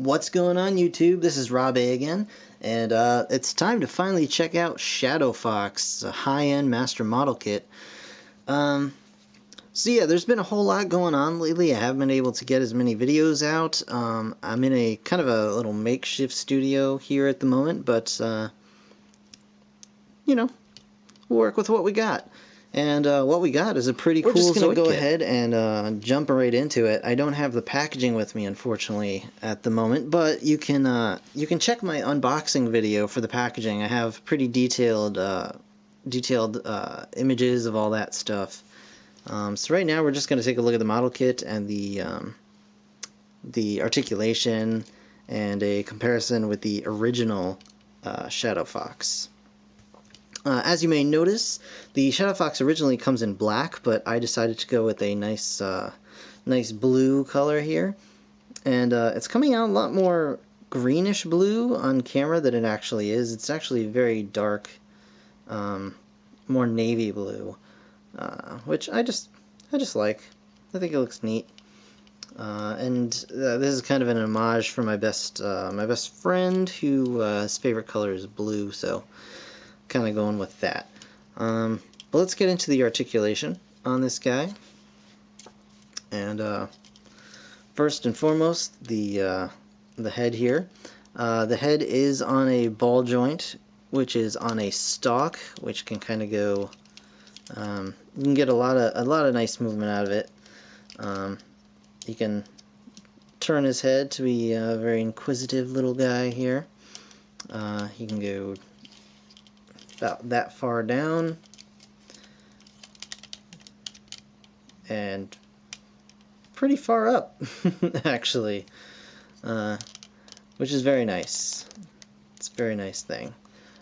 What's going on, YouTube? This is Rob A again, and it's time to finally check out Shadow Fox, a high-end master model kit. So yeah, there's been a whole lot going on lately. I haven't been able to get as many videos out. I'm in a kind of a little makeshift studio here at the moment, but you know, we'll work with what we got. And what we got is a pretty cool Zoid kit. We're just going to go ahead and jump right into it. I don't have the packaging with me, unfortunately, at the moment, but you can check my unboxing video for the packaging. I have pretty detailed images of all that stuff. So right now we're just going to take a look at the model kit and the articulation and a comparison with the original Shadow Fox. As you may notice, the Shadow Fox originally comes in black, but I decided to go with a nice blue color here. And it's coming out a lot more greenish blue on camera than it actually is. It's actually very dark, more navy blue, which I just like. I think it looks neat. And this is kind of an homage for my best friend who his favorite color is blue, so kind of going with that. But let's get into the articulation on this guy. And first and foremost, the head here. The head is on a ball joint, which is on a stalk, which can kind of go. You can get a lot of nice movement out of it. You can turn his head to be a very inquisitive little guy here. He can go about that far down and pretty far up actually, which is very nice. It's a very nice thing.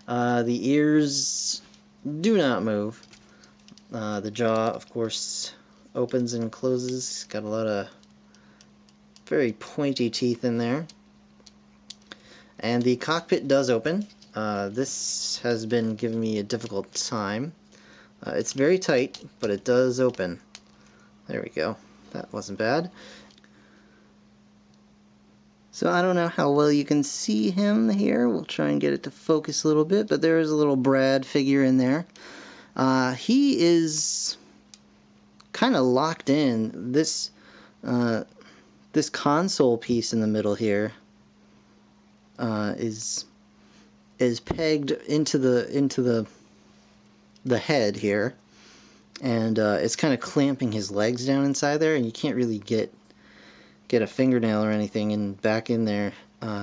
The ears do not move. The jaw, of course, opens and closes. Got a lot of very pointy teeth in there. And the cockpit does open. This has been giving me a difficult time. It's very tight, but it does open. There we go. That wasn't bad. So I don't know how well you can see him here. We'll try and get it to focus a little bit, but there is a little Brad figure in there. He is kind of locked in. This console piece in the middle here is pegged into the head here, and it's kind of clamping his legs down inside there, and you can't really get a fingernail or anything back in there.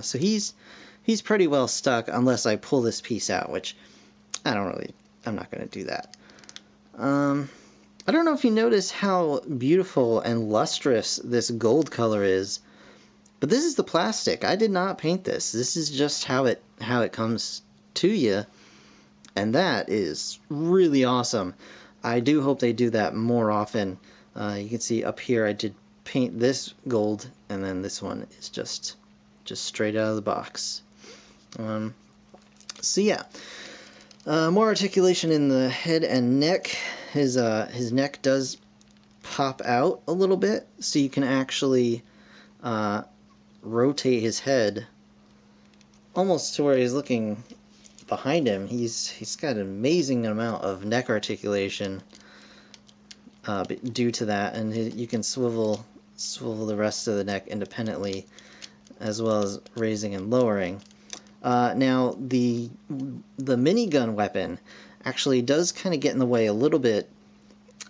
So he's pretty well stuck unless I pull this piece out, which I'm not going to do that. I don't know if you notice how beautiful and lustrous this gold color is. But this is the plastic. I did not paint this. This is just how it comes to you, and that is really awesome. I do hope they do that more often. You can see up here I did paint this gold, and then this one is just straight out of the box. So yeah, more articulation in the head and neck. His neck does pop out a little bit, so you can actually rotate his head almost to where he's looking behind him. He's got an amazing amount of neck articulation due to that, and you can swivel the rest of the neck independently, as well as raising and lowering. Now the minigun weapon actually does kind of get in the way a little bit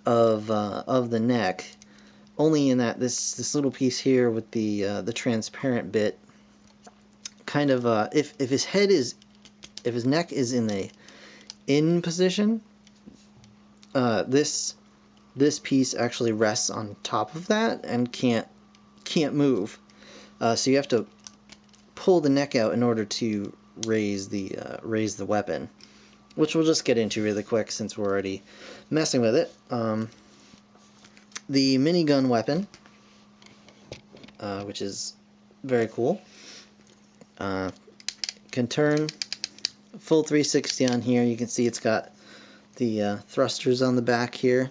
of the neck. Only in that this little piece here with the transparent bit, kind of if his neck is in the in position, this piece actually rests on top of that and can't move. So you have to pull the neck out in order to raise the weapon, which we'll just get into really quick since we're already messing with it. The minigun weapon, which is very cool, can turn full 360 on here. You can see it's got the thrusters on the back here.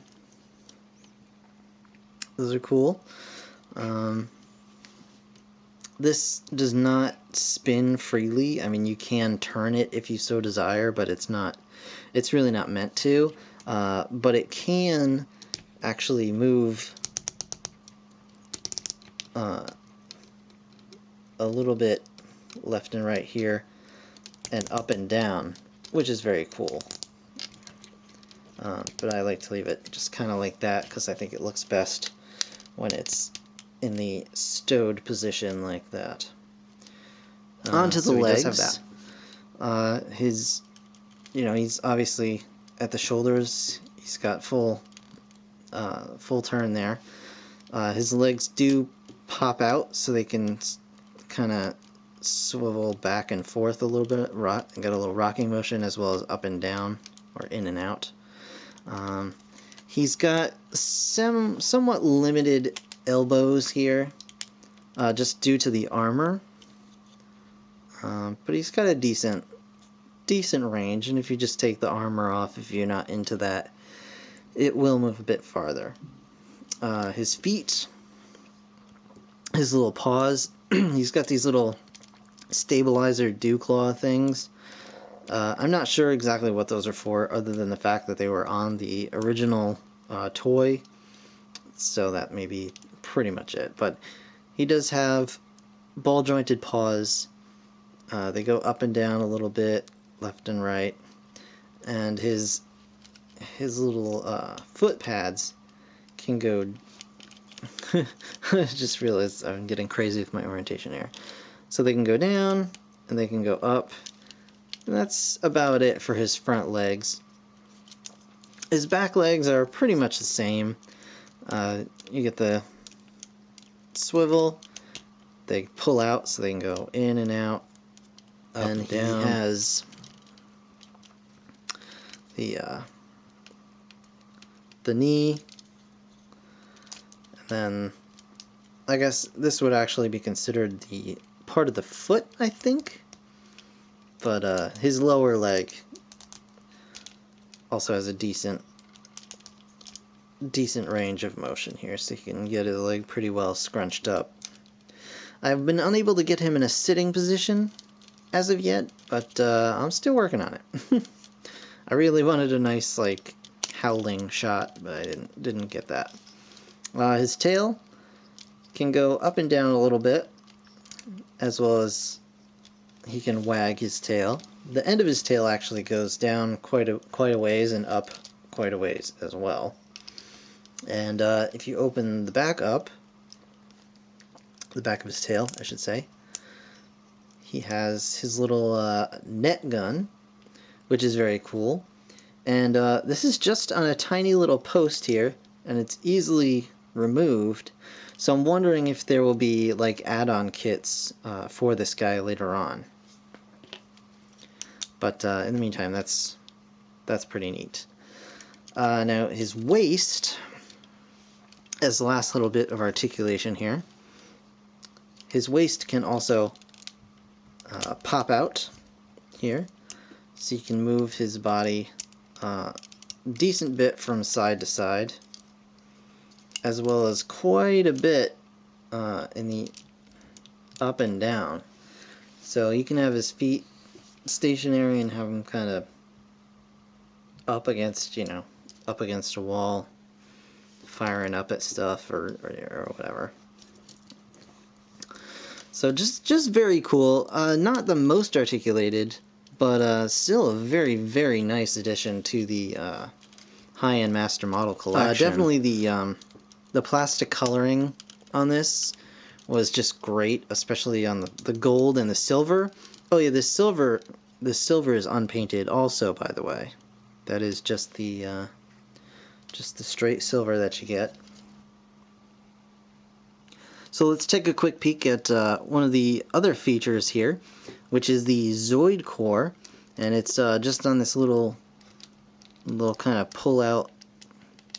Those are cool. This does not spin freely. I mean, you can turn it if you so desire, but it's really not meant to. But it can actually move a little bit left and right here and up and down, which is very cool. But I like to leave it just kind of like that because I think it looks best when it's in the stowed position like that. Onto the legs. He does have that. He's obviously at the shoulders. He's got full turn there. His legs do pop out, so they can kind of swivel back and forth a little bit, and get a little rocking motion, as well as up and down or in and out. He's got somewhat limited elbows here, just due to the armor. But he's got a decent range, and if you just take the armor off, if you're not into that, it will move a bit farther. His feet, his little paws, he's got these little stabilizer dew claw things. I'm not sure exactly what those are for, other than the fact that they were on the original toy, so that may be pretty much it. But he does have ball jointed paws. They go up and down a little bit, left and right, and his little foot pads can go. I just realized I'm getting crazy with my orientation here. So they can go down and they can go up, and that's about it for his front legs. His back legs are pretty much the same. You get the swivel, they pull out so they can go in and out, up and down. He has the knee, and then I guess this would actually be considered the part of the foot, I think. But his lower leg also has a decent range of motion here, so you can get his leg pretty well scrunched up. I've been unable to get him in a sitting position as of yet, but I'm still working on it. I really wanted a nice, like, howling shot, but I didn't get that. His tail can go up and down a little bit, as well as he can wag his tail. The end of his tail actually goes down quite a ways and up quite a ways as well. And if you open the back up, the back of his tail, I should say, he has his little net gun, which is very cool. And this is just on a tiny little post here, and it's easily removed. So I'm wondering if there will be like add-on kits for this guy later on. But in the meantime, that's pretty neat. Now his waist, as the last little bit of articulation here, his waist can also pop out here, so you can move his body a decent bit from side to side, as well as quite a bit in the up and down. So you can have his feet stationary and have him kind of up against a wall, firing up at stuff or whatever. So just very cool. Not the most articulated, but still a very, very nice addition to the high-end Master Model collection. Definitely the plastic coloring on this was just great, especially on the gold and the silver. Oh yeah, the silver is unpainted also, by the way. That is just the straight silver that you get. So let's take a quick peek at one of the other features here, which is the Zoid core, and it's just on this little kind of pull-out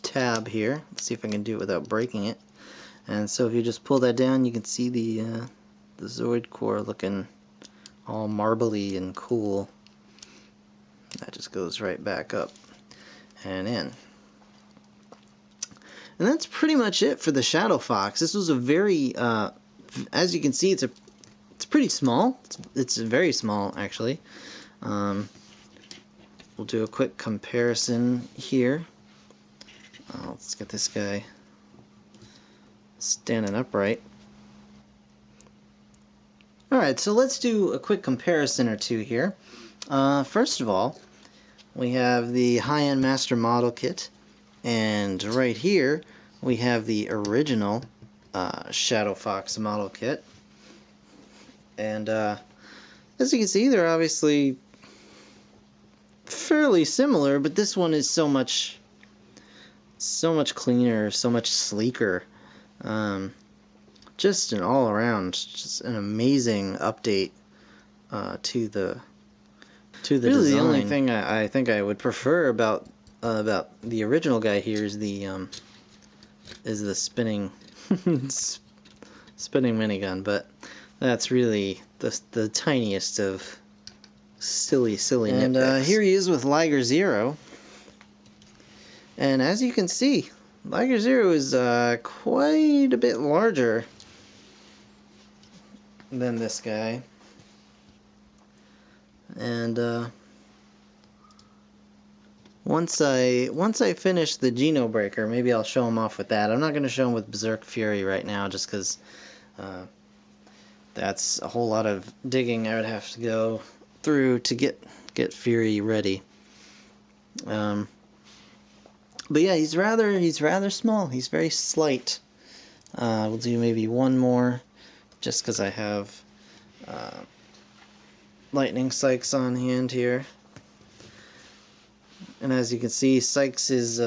tab here. Let's see if I can do it without breaking it. And so if you just pull that down, you can see the Zoid core looking all marbly and cool. That just goes right back up and in. And that's pretty much it for the Shadow Fox. This was a very, as you can see, it's a pretty small. It's very small, actually. We'll do a quick comparison here. Let's get this guy standing upright. Alright, so let's do a quick comparison or two here. First of all, we have the high-end Master Model Kit, and right here we have the original Shadow Fox Model Kit. And as you can see, they're obviously fairly similar, but this one is so much cleaner, so much sleeker. Just an all-around, just an amazing update to the really design. The only thing I think I would prefer about the original guy here is the spinning spinning minigun, but that's really the tiniest of silly nitpicks. And here he is with Liger Zero. And as you can see, Liger Zero is quite a bit larger than this guy. And once I finish the Geno Breaker, maybe I'll show him off with that. I'm not going to show him with Berserk Fury right now, just because that's a whole lot of digging I would have to go through to get Fury ready. But yeah, he's rather small. He's very slight. We'll do maybe one more, just because I have Lightning Sykes on hand here. And as you can see, Sykes is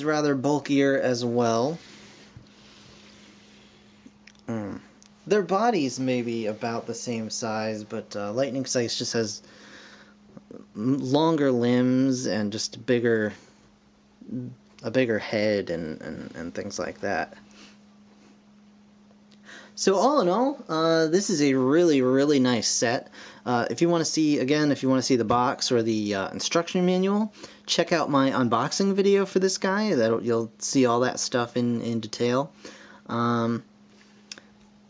rather bulkier as well. Their bodies may be about the same size, but Lightning Sykes just has longer limbs and just a bigger head and things like that. So all in all, this is a really nice set. If you want to see the box or the instruction manual, check out my unboxing video for this guy. You'll see all that stuff in detail.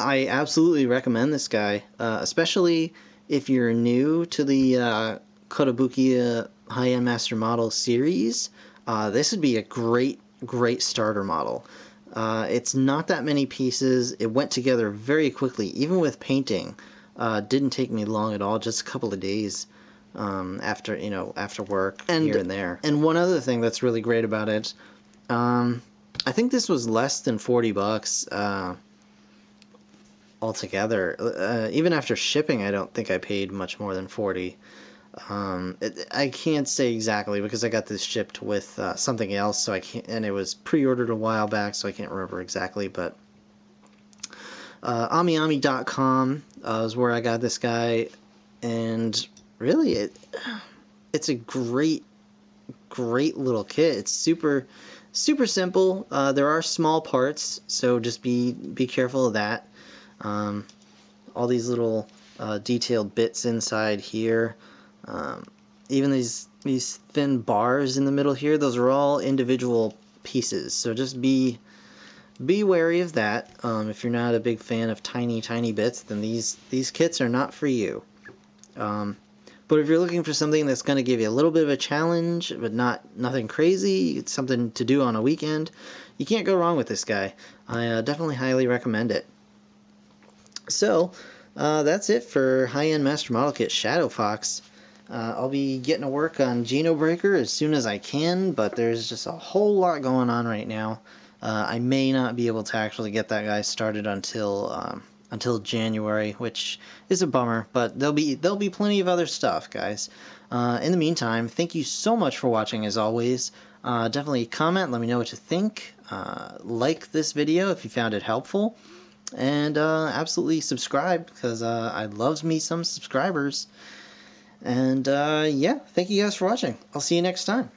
I absolutely recommend this guy, especially if you're new to the Kotobukiya high-end Master Model series. This would be a great starter model. It's not that many pieces. It went together very quickly, even with painting. Didn't take me long at all, just a couple of days after work here and there. And one other thing that's really great about it, I think this was less than $40 altogether. Even after shipping, I don't think I paid much more than $40. I can't say exactly because I got this shipped with something else, so I can't, and it was pre-ordered a while back, so I can't remember exactly. But AmiAmi.com is where I got this guy, and really, it's a great little kit. It's super simple. There are small parts, so just be careful of that. All these little detailed bits inside here. Even these thin bars in the middle here, those are all individual pieces, so just be wary of that. If you're not a big fan of tiny bits, then these kits are not for you. But if you're looking for something that's going to give you a little bit of a challenge, but nothing crazy, it's something to do on a weekend, you can't go wrong with this guy. I definitely highly recommend it. So that's it for high-end Master Model Kit Shadow Fox. I'll be getting to work on Geno Breaker as soon as I can, but there's just a whole lot going on right now. I may not be able to actually get that guy started until January, which is a bummer, but there'll be plenty of other stuff, guys. In the meantime, thank you so much for watching as always. Definitely comment, let me know what you think. Like this video if you found it helpful, and absolutely subscribe, because I love me some subscribers. And yeah, thank you guys for watching. I'll see you next time.